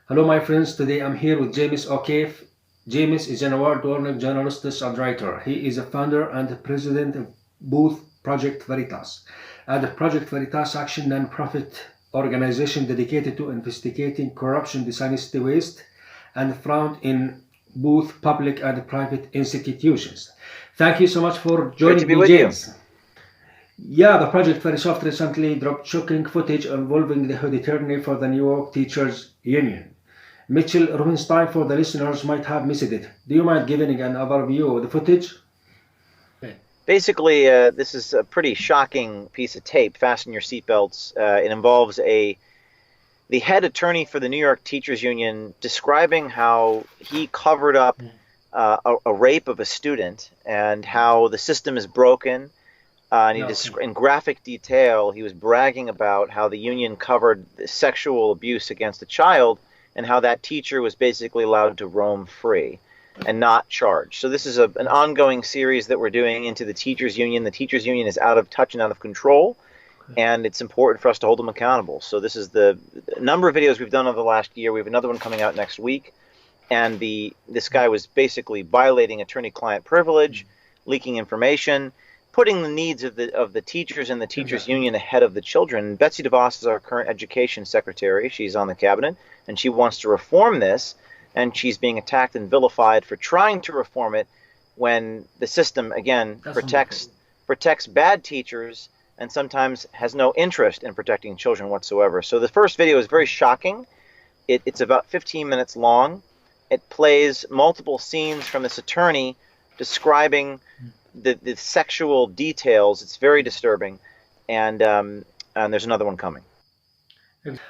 Hello, my friends. Today I'm here with James O'Keefe. James is an award-winning journalist and writer. He is a founder and the president of both Project Veritas and Project Veritas Action non-profit organization dedicated to investigating corruption, dishonesty, waste, and fraud in both public and private institutions. Thank you so much for Great to joining be me, with you. James. Yeah, the Project Verisoft recently dropped shocking footage involving the head attorney for the New York Teachers Union, Mitchell Rubenstein. For the listeners might have missed it. Do you mind giving an overview of the footage? Basically, this is a pretty shocking piece of tape. Fasten your seatbelts. It involves the head attorney for the New York Teachers Union describing how he covered up a rape of a student and how the system is broken. In graphic detail, he was bragging about how the union covered sexual abuse against a child and how that teacher was basically allowed to roam free and not charged. So this is an ongoing series that we're doing into the teachers union. The teachers union is out of touch and out of control, and it's important for us to hold them accountable. So this is the number of videos we've done over the last year. We have another one coming out next week, and this guy was basically violating attorney-client privilege, leaking information, putting the needs of the teachers and the teachers union ahead of the children. Betsy DeVos is our current education secretary. She's on the cabinet, and she wants to reform this, and she's being attacked and vilified for trying to reform it when the system, again, protects bad teachers and sometimes has no interest in protecting children whatsoever. So the first video is very shocking. It's about 15 minutes long. It plays multiple scenes from this attorney describing the sexual details. It's very disturbing, and there's another one coming.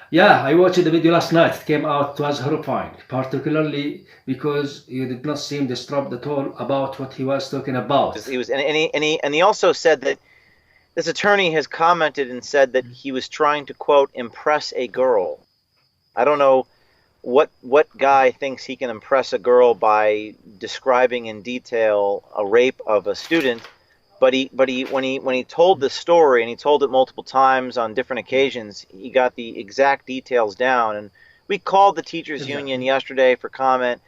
Yeah, I watched the video last night. It came out, it was horrifying, particularly because you did not seem disturbed at all about what he was talking about. He also said that this attorney has commented and said that he was trying to, quote, impress a girl. I don't know what guy thinks he can impress a girl by describing in detail a rape of a student, but when he told the story, and he told it multiple times on different occasions, he got the exact details down. And we called the teachers union yesterday for comment,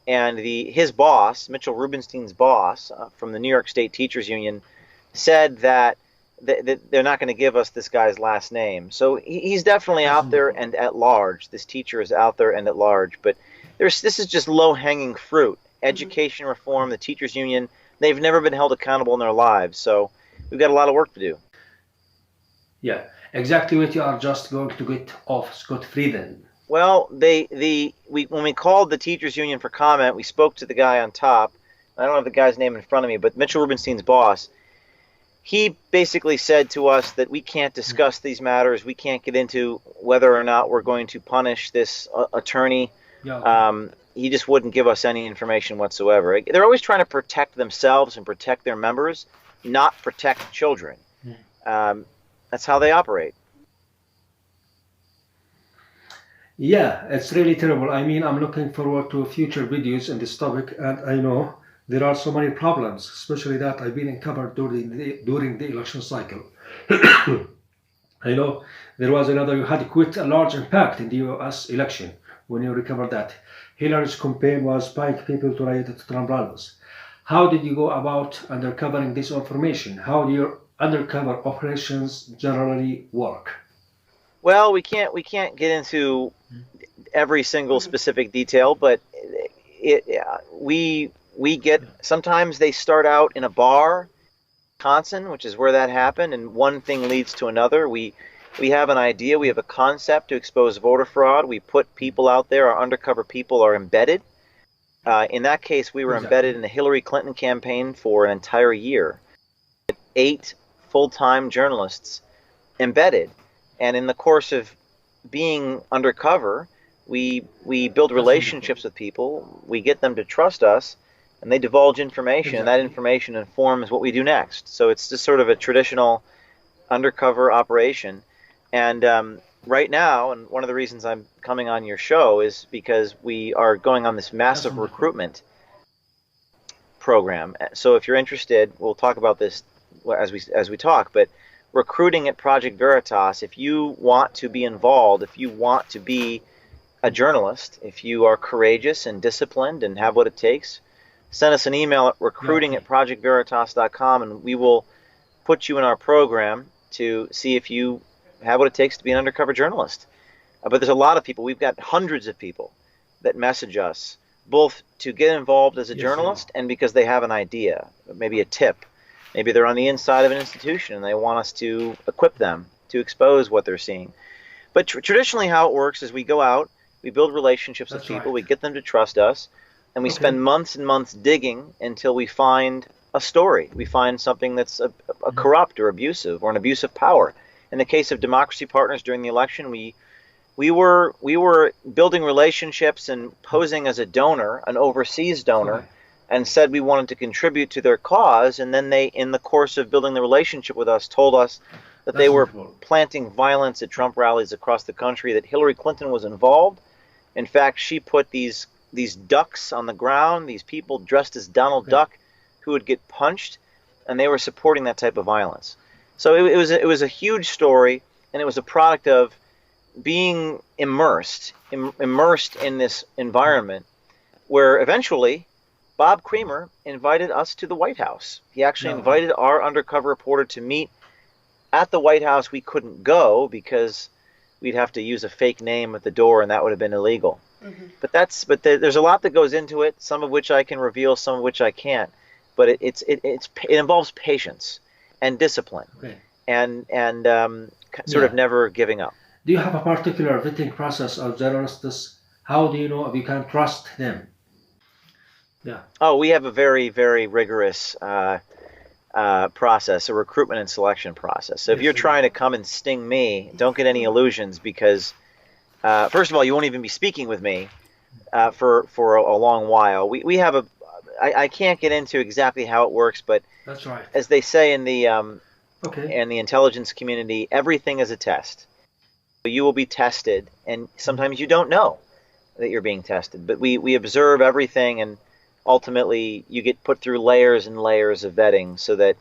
and his boss, Mitchell Rubenstein's boss from the New York State Teachers Union, said that they're not going to give us this guy's last name. So he's definitely out there and at large. This teacher is out there and at large. But this is just low-hanging fruit. Education reform, the teachers union, they've never been held accountable in their lives. So we've got a lot of work to do. Yeah, exactly what you are just going to get off scot-free then. Well, when we called the teachers union for comment, we spoke to the guy on top. I don't have the guy's name in front of me, but Mitchell Rubenstein's boss. He basically said to us that we can't discuss these matters. We can't get into whether or not we're going to punish this attorney. He just wouldn't give us any information whatsoever. They're always trying to protect themselves and protect their members, not protect children. That's how they operate. Yeah, it's really terrible. I mean, I'm looking forward to future videos on this topic, and I know there are so many problems, especially that I've been uncovered during the election cycle. I know there was you had quite a large impact in the US election when you recovered that. Hillary's campaign was buying people to riot at Trump rallies. How did you go about uncovering this information? How do your undercover operations generally work? Well, we can't get into every single specific detail, but we get, sometimes they start out in a bar, Wisconsin, which is where that happened, and one thing leads to another. We have an idea, we have a concept to expose voter fraud. We put people out there, our undercover people are embedded. In that case, we were embedded in the Hillary Clinton campaign for an entire year. 8 full-time journalists embedded. And in the course of being undercover, we build relationships with people, we get them to trust us, and they divulge information, and that information informs what we do next. So it's just sort of a traditional undercover operation. And right now, and one of the reasons I'm coming on your show is because we are going on this massive recruitment program. So if you're interested, we'll talk about this as we talk, but recruiting at Project Veritas, if you want to be involved, if you want to be a journalist, if you are courageous and disciplined and have what it takes, send us an email at recruiting@projectveritas.com, and we will put you in our program to see if you have what it takes to be an undercover journalist. But there's a lot of people. We've got hundreds of people that message us, both to get involved as a journalist and because they have an idea, maybe a tip. Maybe they're on the inside of an institution and they want us to equip them to expose what they're seeing. But traditionally how it works is we go out, we build relationships with people, we get them to trust us, and we spend months and months digging until we find a story. We find something that's a corrupt or abusive or an abuse of power. In the case of Democracy Partners during the election, we were building relationships and posing as a donor, an overseas donor, and said we wanted to contribute to their cause, and then they, in the course of building the relationship with us, told us that they were planting violence at Trump rallies across the country, that Hillary Clinton was involved. In fact, she put these ducks on the ground, these people dressed as Donald Duck who would get punched, and they were supporting that type of violence. So it was a huge story, and it was a product of being immersed in this environment where eventually Bob Creamer invited us to the White House. He actually invited our undercover reporter to meet at the White House. We couldn't go because we'd have to use a fake name at the door, and that would have been illegal. But there's a lot that goes into it, some of which I can reveal, some of which I can't. But it involves patience and discipline, and sort of never giving up. Do you have a particular vetting process of journalists? How do you know if you can trust them? Oh, we have a very, very rigorous process, a recruitment and selection process. So if you're trying to come and sting me, don't get any illusions, because first of all, you won't even be speaking with me for a long while. We have I can't get into exactly how it works, but that's right. As they say in the intelligence community, everything is a test. You will be tested, and sometimes you don't know that you're being tested. But we observe everything, and ultimately you get put through layers and layers of vetting so that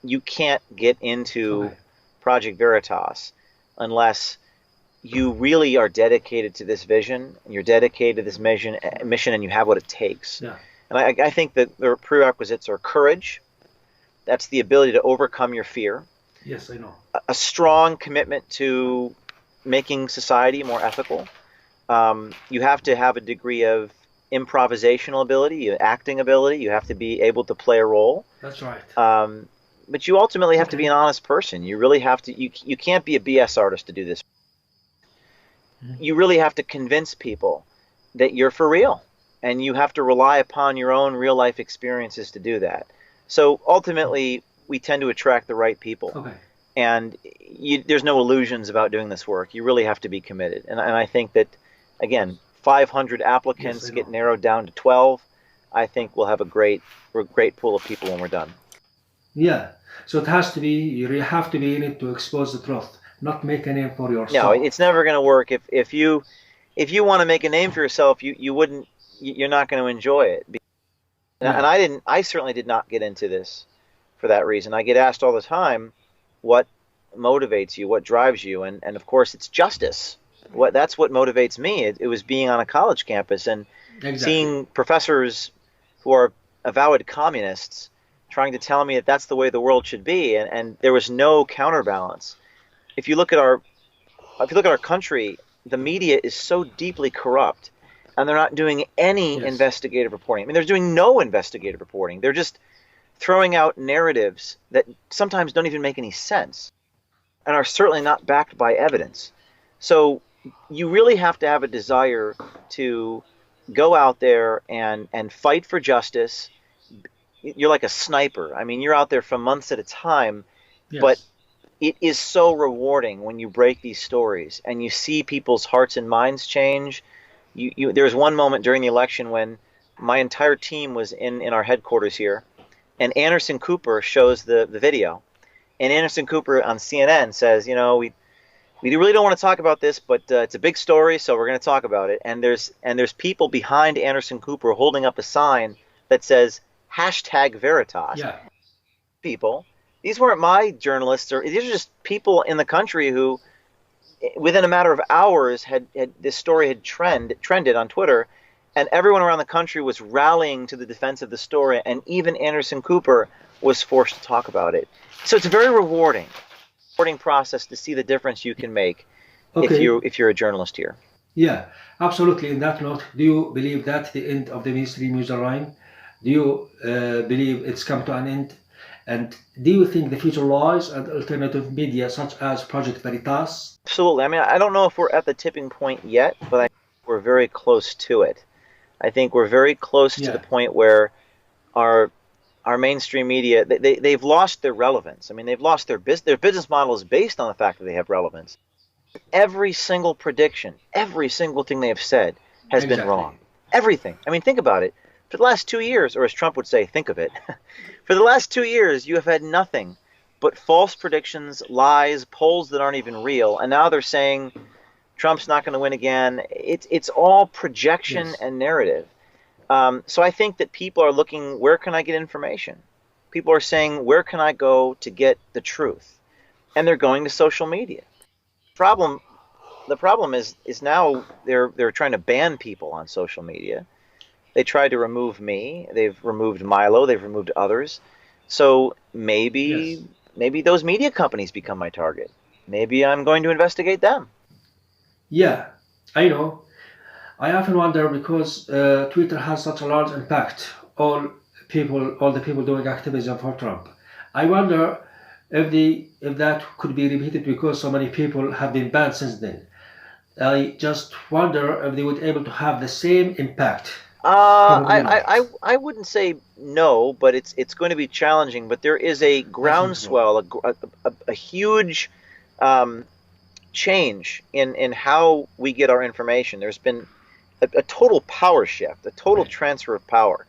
you can't get into Project Veritas unless you really are dedicated to this vision, and you're dedicated to this mission, and you have what it takes. And I think that the prerequisites are courage. That's the ability to overcome your fear. Yes, I know. A strong commitment to making society more ethical. You have to have a degree of improvisational ability, acting ability. You have to be able to play a role. That's right. But you ultimately have to be an honest person. You really have to. You can't be a BS artist to do this. You really have to convince people that you're for real, and you have to rely upon your own real life experiences to do that. So ultimately, we tend to attract the right people. And there's no illusions about doing this work. You really have to be committed. And I think that, again, 500 applicants get narrowed down to 12. I think we'll have a great pool of people when we're done. Yeah. So it has to be, you have to be in it to expose the truth, not make a name for yourself. No, it's never going to work. If you want to make a name for yourself, you're not going to enjoy it. And I certainly did not get into this for that reason. I get asked all the time, what motivates you, what drives you, and of course it's justice. That's what motivates me. It was being on a college campus and seeing professors who are avowed communists trying to tell me that that's the way the world should be, and there was no counterbalance. If you look at our country, the media is so deeply corrupt, and they're not doing any investigative reporting. I mean, they're doing no investigative reporting. They're just throwing out narratives that sometimes don't even make any sense and are certainly not backed by evidence. So you really have to have a desire to go out there and fight for justice. You're like a sniper. I mean, you're out there for months at a time, but it is so rewarding when you break these stories and you see people's hearts and minds change. There was one moment during the election when my entire team was in our headquarters here, and Anderson Cooper shows the video. And Anderson Cooper on CNN says, we really don't want to talk about this, but it's a big story, so we're going to talk about it. And there's people behind Anderson Cooper holding up a sign that says #Veritas. People, these weren't my journalists, these are just people in the country who within a matter of hours, had this story had trended on Twitter, and everyone around the country was rallying to the defense of the story, and even Anderson Cooper was forced to talk about it. So it's a very rewarding process to see the difference you can make Okay. if you're a journalist here. Yeah, absolutely. In that note, do you believe that the end of the mainstream news line? Do you believe it's come to an end? And do you think the future lies and alternative media such as Project Veritas? Absolutely. I mean, I don't know if we're at the tipping point yet, but I think we're very close to it. I think we're very close to the Yeah. point where our mainstream media they've lost their relevance. I mean, they've lost their business model is based on the fact that they have relevance. Every single prediction, every single thing they have said has been Exactly. wrong. Everything. I mean, think about it. For the last 2 years, or as Trump would say, think of it. For the last 2 years, you have had nothing but false predictions, lies, polls that aren't even real, and now they're saying Trump's not going to win again. It's all projection Yes. and narrative. So I think that people are looking, where can I get information? People are saying, where can I go to get the truth? And they're going to social media. Problem, the problem is now they're trying to ban people on social media. They tried to remove me. They've removed Milo. They've removed others. So Yes. maybe those media companies become my target. Maybe I'm going to investigate them. Yeah, I know. I often wonder because Twitter has such a large impact on all the people doing activism for Trump. I wonder if that could be repeated because so many people have been banned since then. I just wonder if they would able to have the same impact. Probably not. I wouldn't say no, but it's going to be challenging. But there is a Definitely. groundswell, a huge um, change in how we get our information. There's been a total power shift, a total Okay. transfer of power,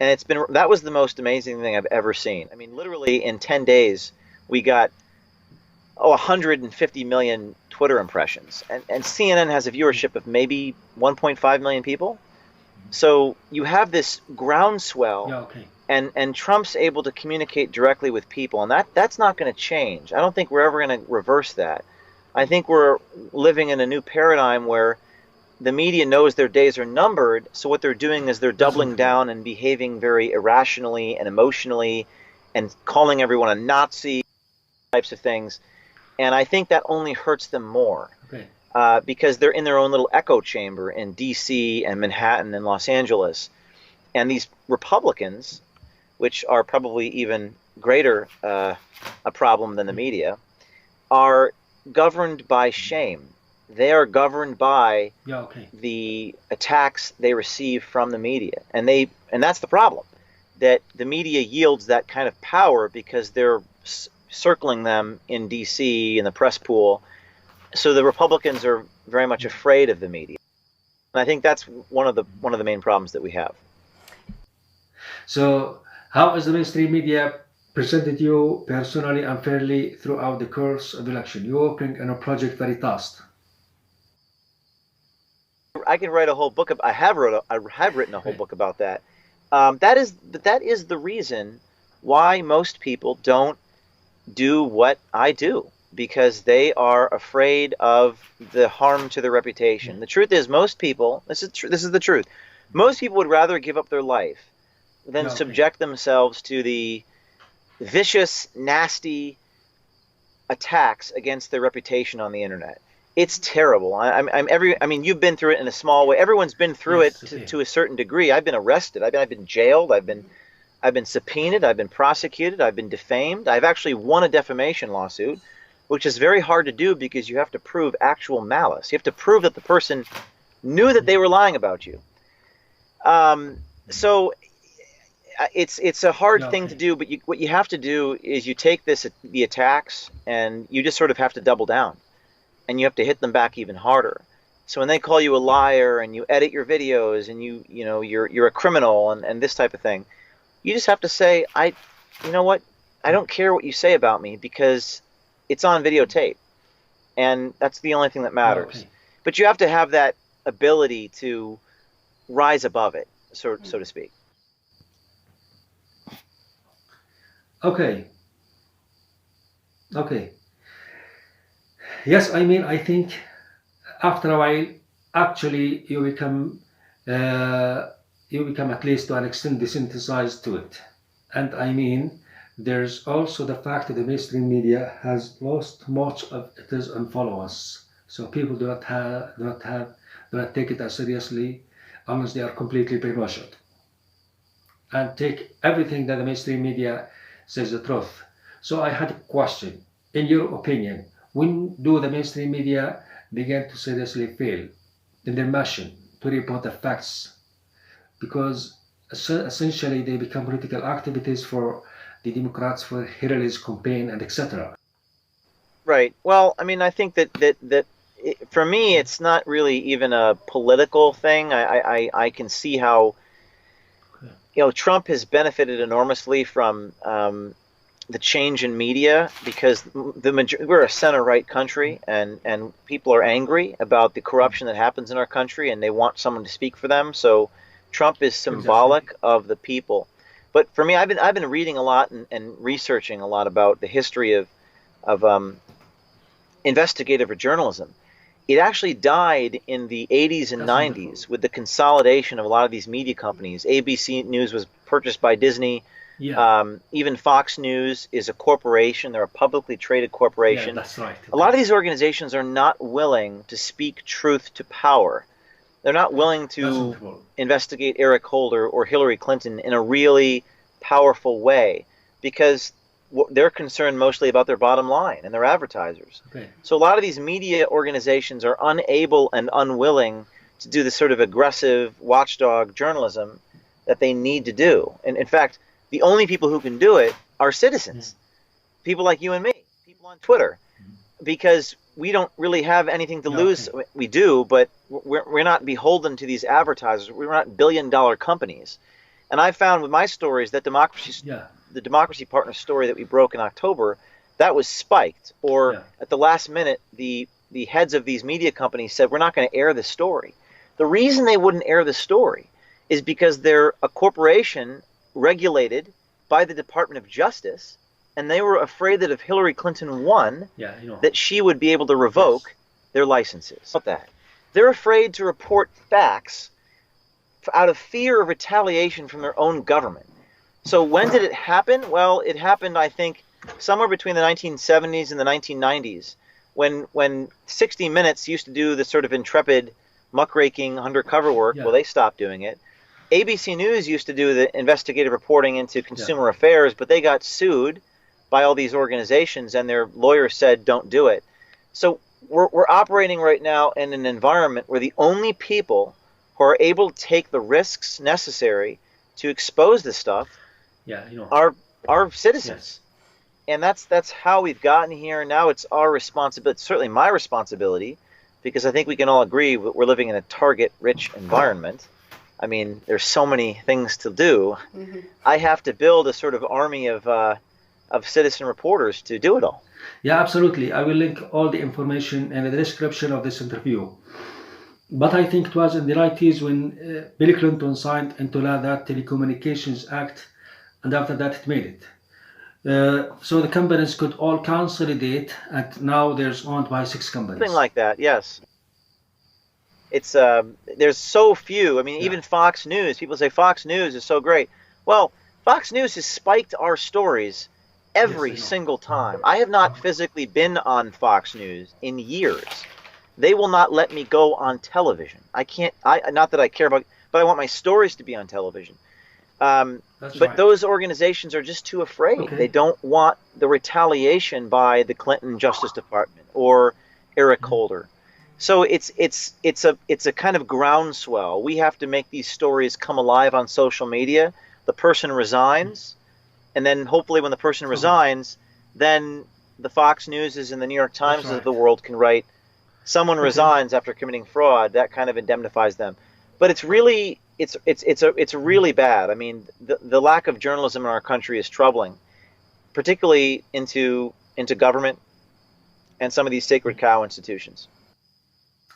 and that was the most amazing thing I've ever seen. I mean, literally in 10 days, we got 150 million Twitter impressions, and CNN has a viewership of maybe 1.5 million people. So you have this groundswell, Yeah, okay. and Trump's able to communicate directly with people, and that's not going to change. I don't think we're ever going to reverse that. I think we're living in a new paradigm where the media knows their days are numbered, so what they're doing is they're doubling Definitely. down and behaving very irrationally and emotionally and calling everyone a Nazi, types of things. And I think that only hurts them more Okay. because they're in their own little echo chamber in D.C. and Manhattan and Los Angeles. And these Republicans, which are probably even greater a problem than the media, are governed by shame. They are governed by Yeah, okay. the attacks they receive from the media, and that's the problem. That the media yields that kind of power because they're circling them in D.C. in the press pool. So the Republicans are very much afraid of the media, and I think that's one of the main problems that we have. So, how is the mainstream media presented you personally and fairly throughout the course of the election? You're working on a project Veritas. I can write a whole book. I have written a whole Okay. book about that. That is the reason why most people don't do what I do because they are afraid of the harm to their reputation. The truth is, most people. This is the truth. Most people would rather give up their life than Yeah, okay. subject themselves to the vicious, nasty attacks against their reputation on the internet. It's terrible. I mean, you've been through it in a small way. Everyone's been through it Yes, okay. to a certain degree. I've been arrested. I've been jailed. I've been subpoenaed. I've been prosecuted. I've been defamed. I've actually won a defamation lawsuit, which is very hard to do because you have to prove actual malice. You have to prove that the person knew that they were lying about you. So it's a hard Yeah, thing to okay. do, but what you have to do is you take the attacks and you just sort of have to double down and you have to hit them back even harder. So when they call you a liar and you edit your videos and you know you're a criminal and this type of thing, you just have to say you know what, I don't care what you say about me because it's on videotape and that's the only thing that Yeah, matters. okay. But you have to have that ability to rise above it, so to speak. Okay. Okay. Yes, I mean, I think after a while, actually, uh, you become at least to an extent desensitized to it. And I mean, there's also the fact that the mainstream media has lost much of its influence. So people do not take it as seriously unless they are completely brainwashed and take everything that the mainstream media says the truth. So I had a question. In your opinion, when do the mainstream media begin to seriously fail in their mission to report the facts? Because essentially they become political activities for the Democrats for Hillary's campaign and etc. Right. Well, I mean, I think for me, it's not really even a political thing. I can see how, Trump has benefited enormously from the change in media because we're a center-right country, and people are angry about the corruption that happens in our country, and they want someone to speak for them. So Trump is symbolic Exactly. of the people. But for me, I've been reading a lot and researching a lot about the history of investigative journalism. It actually died in the 80s and That's wonderful. 90s with the consolidation of a lot of these media companies. ABC News was purchased by Disney. Yeah, Even Fox News is a corporation. They're a publicly traded yeah, corporation. that's right. A lot of Okay, these organizations are not willing to speak truth to power. They're not willing that's to wonderful. investigate Eric Holder or Hillary Clinton in a really powerful way because they're concerned mostly about their bottom line and their advertisers. Okay, So a lot of these media organizations are unable and unwilling to do the sort of aggressive watchdog journalism that they need to do. And in fact, the only people who can do it are yeah, citizens, people like you and me, people on Twitter, because we don't really have anything to yeah, lose. okay, We do, but we're not beholden to these advertisers. We're not billion-dollar companies. And I found with my stories that yeah, the Democracy Partner story that we broke in October, that was spiked. Or yeah, at the last minute, the heads of these media companies said, we're not going to air this story. The reason they wouldn't air the story is because they're a corporation regulated by the Department of Justice, and they were afraid that if Hillary Clinton won, yeah, that she would be able to yes, revoke their licenses. About that, they're afraid to report facts out of fear of retaliation from their own government. So when did it happen? Well, it happened, I think, somewhere between the 1970s and the 1990s, when 60 Minutes used to do the sort of intrepid muckraking undercover work. yeah, Well, they stopped doing it. ABC News used to do the investigative reporting into yeah, consumer affairs, but they got sued by all these organizations, and their lawyers said, don't do it. So we're operating right now in an environment where the only people who are able to take the risks necessary to expose this stuff yeah, are yes. citizens. And that's how we've gotten here. Now it's our responsibility, certainly my responsibility, because I think we can all agree we're living in a target-rich environment. I mean, there's so many things to do. I have to build a sort of army of citizen reporters to do it all. Yeah, absolutely. I will link all the information in the description of this interview. But I think it was in the 90s when Bill Clinton signed into law that Telecommunications Act, and after that it made it. So the companies could all consolidate, and now there's owned by six Something companies. like that, yes. It's there's so few. I mean, Yeah, even Fox News. People say Fox News is so great. Well, Fox News has spiked our stories yes, I every know. single time. I have not physically been on Fox News in years. They will not let me go on television. I can't. I not that I care about, but I want my stories to be on television. Um, That's but right. those organizations are just too afraid. They Okay. don't want the retaliation by the Clinton Justice Department or Eric Mhm. Holder. So it's a kind of groundswell. We have to make these stories come alive on social media. The person resigns, and then hopefully when the person Okay. resigns, then the Fox Newses and the New York That's Times of right. the world can write someone Okay. resigns after committing fraud. That kind of indemnifies them. But it's really it's Mhm. really bad. I mean, the lack of journalism in our country is troubling, particularly into government and some of these sacred cow institutions.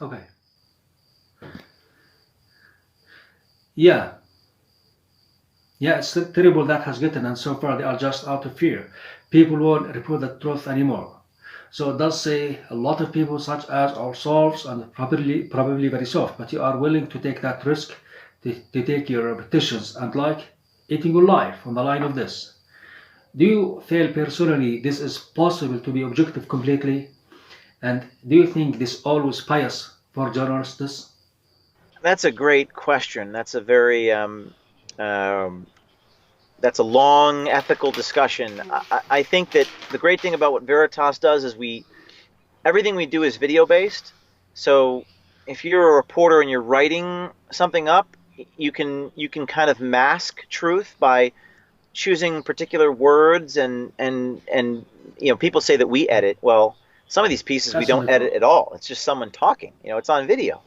Okay. Yeah. Yeah, it's terrible that has gotten, and so far they are just out of fear. People won't report the truth anymore. So it does say a lot of people such as ourselves and probably very soft, but you are willing to take that risk to take your repetitions and like eating your life on the line of this. Do you feel personally this is possible to be objective completely? And do you think this always bias for journalists? That's a great question. That's a very um, that's a long ethical discussion. I think that the great thing about what Veritas does is everything we do is video based. So if you're a reporter and you're writing something up, you can kind of mask truth by choosing particular words and people say that we edit. Well, some of these pieces we That's don't edit at all. It's just someone talking. It's on video.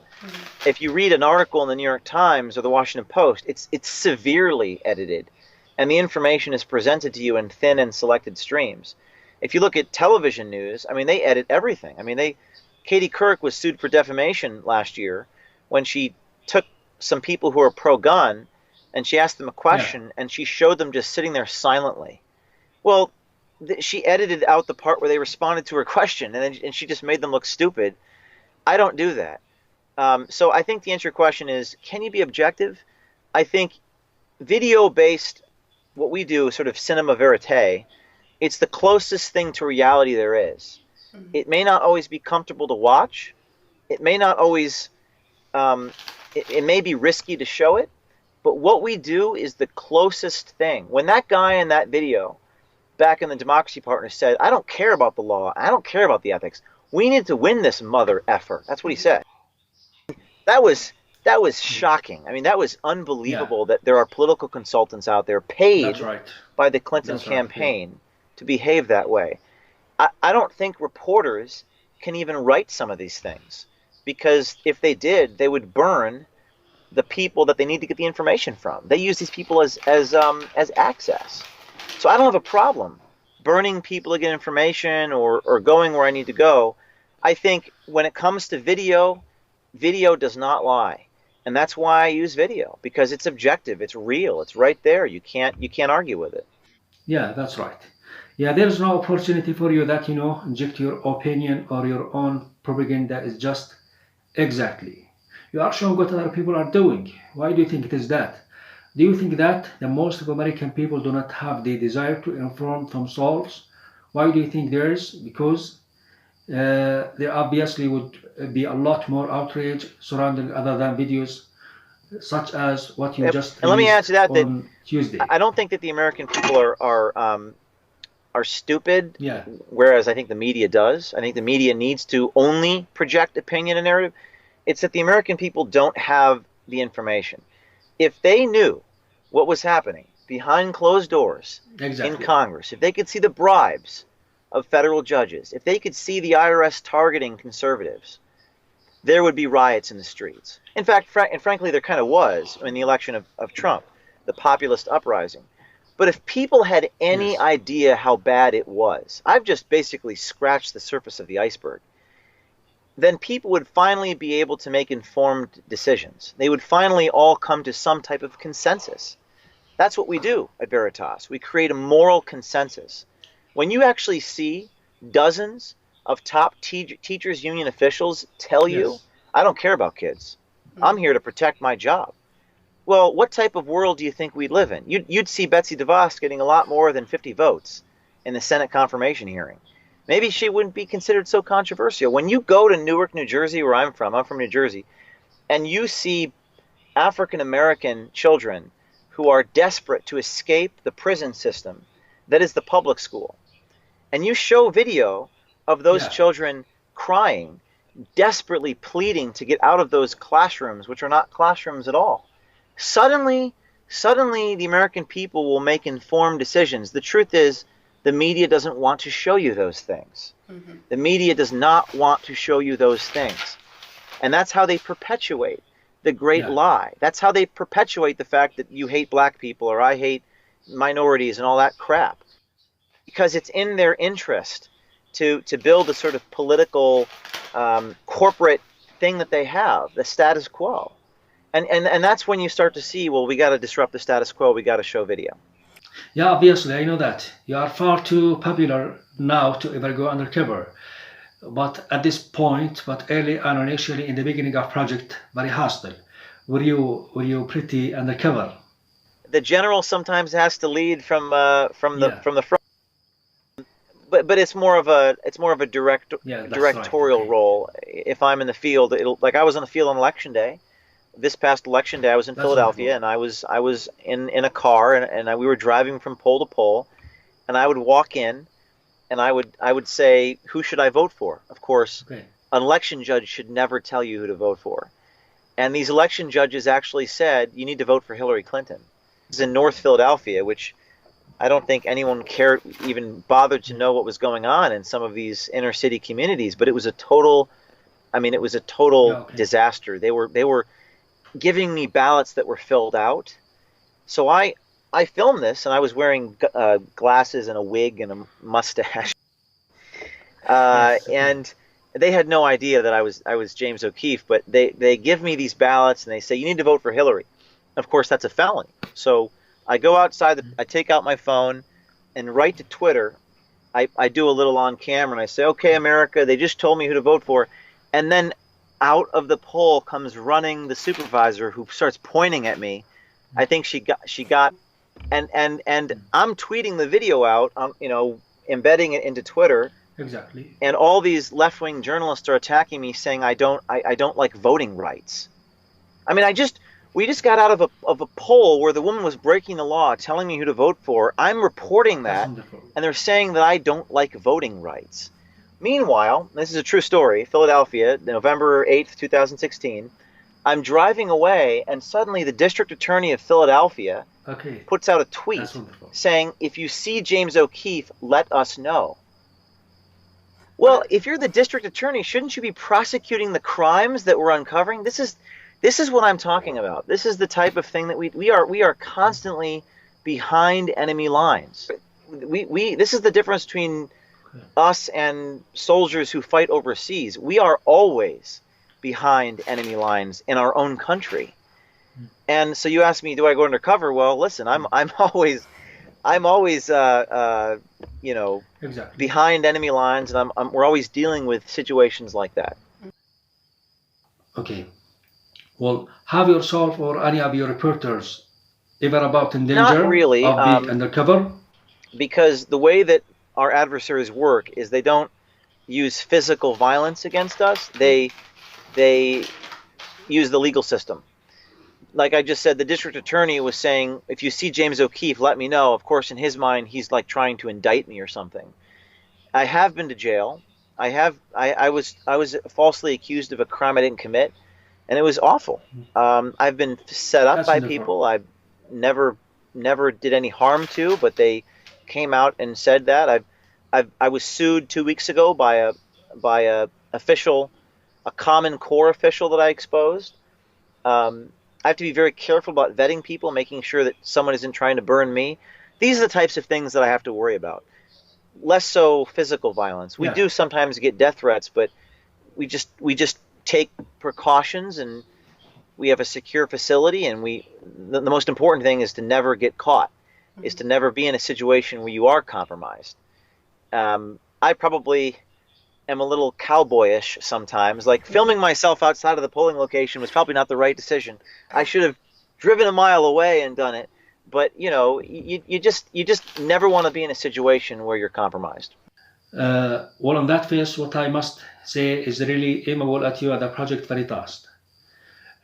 If you read an article in the New York Times or the Washington Post, it's severely edited, and the information is presented to you in thin and selected streams. If you look at television news, I mean, they edit everything. I mean, Katie Couric was sued for defamation last year when she took some people who are pro-gun and she asked them a question and she showed them just sitting there silently. Well, she edited out the part where they responded to her question, and she just made them look stupid. I don't do that. So I think the answer to your question is, can you be objective? I think video-based, what we do, sort of cinema verite, it's the closest thing to reality there is. It may not always be comfortable to watch. It may not always, it may be risky to show it, but what we do is the closest thing. When that guy in that video back in the Democracy Partners said, I don't care about the law, I don't care about the ethics, we need to win this mother effer. That's what he said. That was shocking. I mean, that was unbelievable that there are political consultants out there paid by the Clinton campaign to behave that way. I don't think reporters can even write some of these things, because if they did, they would burn the people that they need to get the information from. They use these people as access. So I don't have a problem burning people to get information or going where I need to go. I think when it comes to video does not lie. And that's why I use video, because it's objective, it's real, it's right there. You can't argue with it. Yeah, that's right. Yeah, there's no opportunity for you that, inject your opinion or your own propaganda. Is just exactly. You are showing what other people are doing. Why do you think it is that? Do you think that the most of American people do not have the desire to inform themselves? Why do you think there is? Because there obviously would be a lot more outrage surrounding other than videos such as what you just and let me add to that on Tuesday. I don't think that the American people are stupid, Yeah. whereas I think the media does. I think the media needs to only project opinion and narrative. It's that the American people don't have the information. If they knew what was happening behind closed doors in Congress, if they could see the bribes of federal judges, if they could see the IRS targeting conservatives, there would be riots in the streets. In fact, frankly, there kind of was in the election of Trump, the populist uprising. But if people had any idea how bad it was, I've just basically scratched the surface of the iceberg, then people would finally be able to make informed decisions. They would finally all come to some type of consensus. That's what we do at Veritas. We create a moral consensus. When you actually see dozens of top teachers union officials tell you, I don't care about kids. I'm here to protect my job. Well, what type of world do you think we'd live in? You'd see Betsy DeVos getting a lot more than 50 votes in the Senate confirmation hearing. Maybe she wouldn't be considered so controversial. When you go to Newark, New Jersey, where I'm from New Jersey, and you see African-American children who are desperate to escape the prison system that is the public school, and you show video of those children crying, desperately pleading to get out of those classrooms, which are not classrooms at all, suddenly the American people will make informed decisions. The truth is, the media doesn't want to show you those things. Mm-hmm. The media does not want to show you those things. And that's how they perpetuate the great lie. That's how they perpetuate the fact that you hate black people or I hate minorities and all that crap. Because it's in their interest to build a sort of political corporate thing that they have, the status quo. And that's when you start to see, well, we got to disrupt the status quo. We got to show video. Yeah, obviously, I know that. You are far too popular now to ever go undercover. But at this point, but early on, initially in the beginning of project, very hostile. Were you pretty undercover? The general sometimes has to lead Yeah, from the front, but it's more of a yeah, that's right. directorial Okay, role. If I'm in the field, it'll like I was on the field on election day. This past election day, I was in that's Philadelphia, wonderful. and I was in a car, and we were driving from pole to pole, and I would walk in, and I would say, who should I vote for? Of course, Okay, an election judge should never tell you who to vote for. And these election judges actually said, you need to vote for Hillary Clinton. This is in North Philadelphia, which I don't think anyone cared, even bothered to know what was going on in some of these inner city communities. But it was a total, I mean, it was a yeah, total okay, disaster. They were giving me ballots that were filled out. So I filmed this, and I was wearing glasses and a wig and a mustache. yes, okay, And they had no idea that I was James O'Keefe, but they give me these ballots and they say you need to vote for Hillary. Of course, that's a felony. So I go outside, I take out my phone and write to Twitter. I do a little on camera and I say, okay, America, they just told me who to vote for. And then out of the poll comes running the supervisor who starts pointing at me. I think she got and I'm tweeting the video out, you know, embedding it into Twitter, exactly. and all these left-wing journalists are attacking me, saying I don't like voting rights. I mean, we just got out of a poll where the woman was breaking the law, telling me who to vote for. I'm reporting That's that, wonderful. and they're saying that I don't like voting rights. Meanwhile, this is a true story, Philadelphia, November 8th, 2016. I'm driving away, and suddenly the district attorney of Philadelphia Okay, puts out a that's tweet wonderful. saying, if you see James O'Keefe, let us know. Well, if you're the district attorney, shouldn't you be prosecuting the crimes that we're uncovering? This is what I'm talking about. This is the type of thing that we are constantly behind enemy lines. We this is the difference between Okay. us and soldiers who fight overseas. We are always behind enemy lines in our own country. And so you ask me, do I go undercover? Well, listen, I'm always you know, Exactly. behind enemy lines, and we're always dealing with situations like that. Okay. Well, have yourself or any of your reporters ever about in Not danger really, of being undercover? because the way that our adversaries work is they don't use physical violence against us. They use the legal system. Like I just said, the district attorney was saying, if you see James O'Keefe, let me know. Of course, in his mind, he's like trying to indict me or something. I have been to jail. I was falsely accused of a crime I didn't commit, and it was awful. I've been set up That's by wonderful. people never did any harm to, but they came out and said that. I was sued 2 weeks ago by a official, a Common Core official that I exposed. I have to be very careful about vetting people, making sure that someone isn't trying to burn me. These are the types of things that I have to worry about. Less so physical violence. We Yeah, do sometimes get death threats, but we just take precautions, and we have a secure facility, and the most important thing is to never get caught, is to never be in a situation where you are compromised. I probably am a little cowboyish sometimes. Like filming myself outside of the polling location was probably not the right decision. I should have driven a mile away and done it. But you know, you just never want to be in a situation where you're compromised. well, on that face, what I must say is really amiable at you at the project Veritas.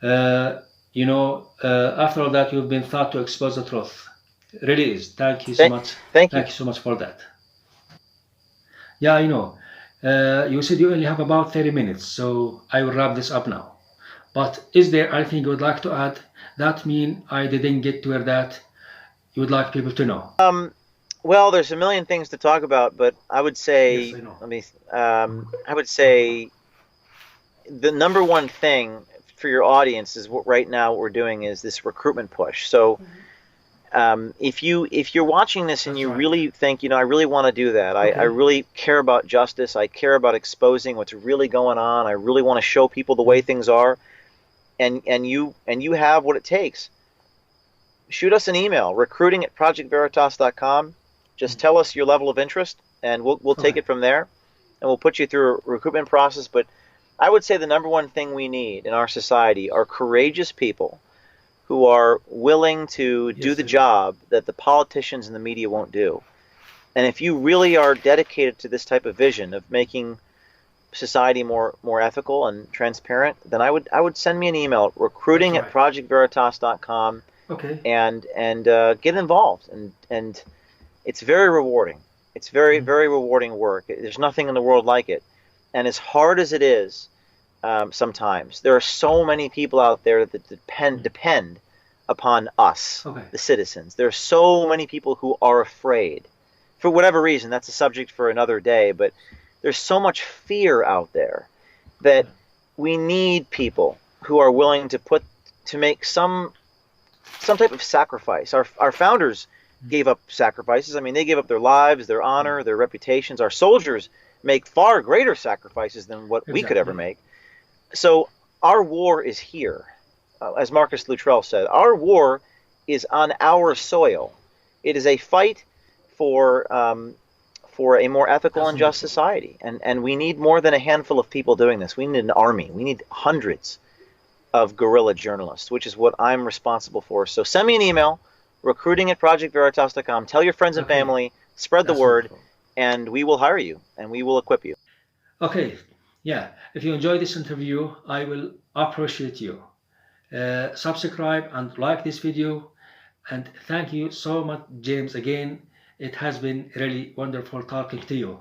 Uh, after all that, you've been thought to expose the truth. Really is. Thank you so Thank, much. thank you. Thank you so much for that. Yeah, I know. You said you only have about 30 minutes, so I will wrap this up now. But is there anything you would like to add? That mean I didn't get to where that you would like people to know. Well, there's a million things to talk about, but I would Yes, say, I know. I would say the number one thing for your audience is right now what we're doing is this recruitment push. So if you're watching this and That's you right. really think, you know, I really want to do that. I Okay. really care about justice. I care about exposing what's really going on. I really want to show people the way things are, and you have what it takes. shoot us an email, recruiting@projectveritas.com. Just tell us your level of interest, and we'll take Okay. it from there, and we'll put you through a recruitment process. But I would say the number one thing we need in our society are courageous people who are willing to do Yes, the sir. job that the politicians and the media won't do. And if you really are dedicated to this type of vision of making society more ethical and transparent, then I would send me an email, That's recruiting at right. projectveritas.com, Okay. and get involved. And it's very rewarding. It's very, Mhm. very rewarding work. There's nothing in the world like it. And as hard as it is, sometimes there are so many people out there that depend upon us, Okay. the citizens. There are so many people who are afraid, for whatever reason. That's a subject for another day. But there's so much fear out there that Yeah. we need people who are willing to make some type of sacrifice. Our founders gave up sacrifices. I mean, they gave up their lives, their Yeah. honor, their reputations. Our soldiers make far greater sacrifices than what we could ever Exactly. make. So our war is here. As Marcus Luttrell said, our war is on our soil. It is a fight for for a more ethical That's and just wonderful. society. And we need more than a handful of people doing this. We need an army. We need hundreds of guerrilla journalists, which is what I'm responsible for. So send me an email, recruiting@projectveritas.com. Tell your friends and Okay. family, spread the That's word, wonderful. and we will hire you and we will equip you. Okay. Yeah. If you enjoy this interview, I will appreciate you. Subscribe and like this video. And thank you so much, James, again. It has been really wonderful talking to you.